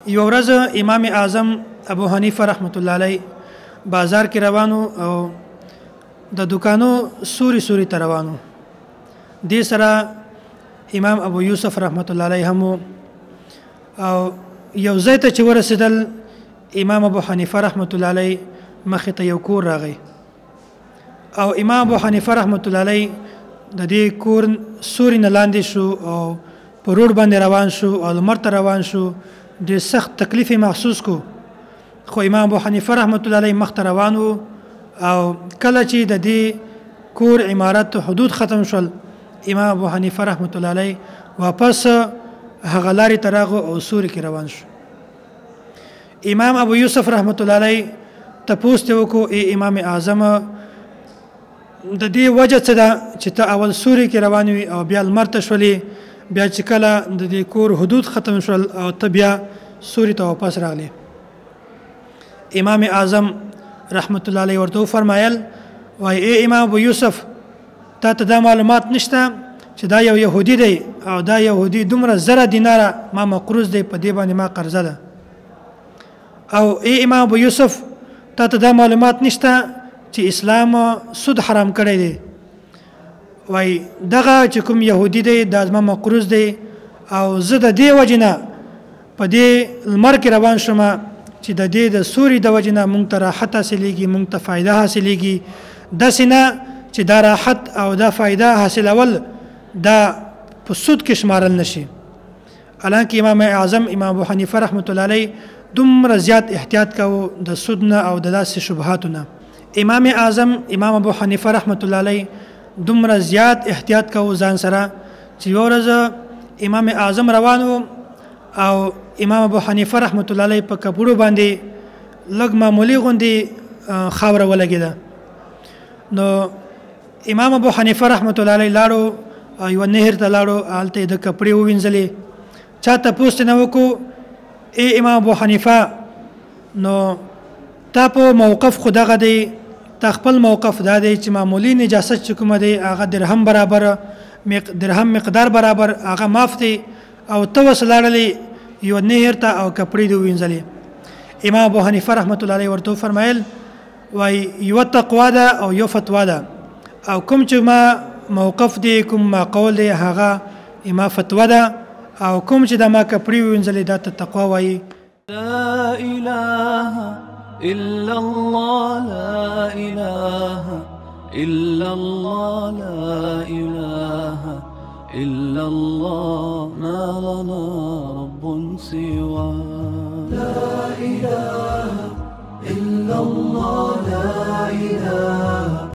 یو ورځ امام اعظم ابو حنیفه رحمت الله علیه بازار کې روانو او د دکانو سوري ته روانو. دې سره امام ابو یوسف رحمت الله علیه هم او یو ځای ته چې ورسېدل امام ابو حنیفه رحمت الله علیه مخې ته یو کور راغی او امام ابو حنیفه رحمت الله علیه د دې کور سوري نه لاندې شو او په روډ باندې روان شو او لمر ته روان شو. ډېر سخت تکلیف محسوس کو، خو امام ابو حنیفه رحمت الله علیه مخ ته روان و او کله چې د دې کور عمارت حدود ختم شول امام ابو حنیفه رحمت الله علیه واپس هغه لارې ته راغو او سوري کې روان شو. امام ابو یوسف رحمت الله علیه تپوس ته وکړو ای امام اعظم د دې وجه څه ده چې ته اول سوري کې روان وي او بیا لمر ته شولې، بیا چې کله د دې کور حدود ختم شول او ته بیا سوري ته واپس راغلی. امام اعظم رحمت الله علیه ورته فرمایل وای ای امام ابو یوسف تا ته دا معلومات نشته چې دا یو يهودي دی او دا يهودي دومره زره دیناره ما مقروض دی، په دې باندې ما قرضه ده. او ای امام ابو یوسف تا ته دا معلومات نشته چې اسلام سود حرام کړی دی. وای دغه چې کوم يهودي دی دا زما مقروض دی او زه د دې وجنه په دې لمر کې روان شوم چې د دې د سوري د وجنه مونږ ته راحت حاصلېږي، مونږ ته فایده حاصلېږي. داسې نه چې دا راحت او دا فایده حاصلول دا په سود کې شمارل نشي. حالانکه امام اعظم امام ابو حنیفه رحمت الله علیه دومره زیات احتیاط کاوه د سود نه او د داسې شبهاتو نه. امام اعظم امام ابو حنیفه رحمت الله علیه دومره زیات احتیاط کاوه ځان سره چې یو ورځ امام اعظم روانو او امام ابو حنیفه رحمت الله علیه په کپړو باندې لږ معمولی غوندې خاوره ولګېده. نو امام ابو حنیفه رحمت الله علیه لاړو یو نهر ته لاړو، هلته د کپړې ووینځلې. چا تپوس نه وکړو ای امام ابو حنیفه نو تا په موقف خو دغه دی، تا خپل موقف دا دی چې معمولی نجاست چې کومه دی هغه درهم برابر درهم مقدار برابر هغه معاف دی او ته اوس لاړلې یو نهر ته او کپړې دې ووینځلې. امام ابو حنیفه رحمت الله علیه ورته فرمایل وای یو تقوا ده او یو فتوا ده، او کوم چې ما موقف دی کوم ما قول دی هغه ما فتوا ده، او کوم چې د ما کپړې ووینځلې دا ته تقوا وایي. لا اله الا الله لا اله الا الله لا اله الا الله ما لنا رب سواه لا اله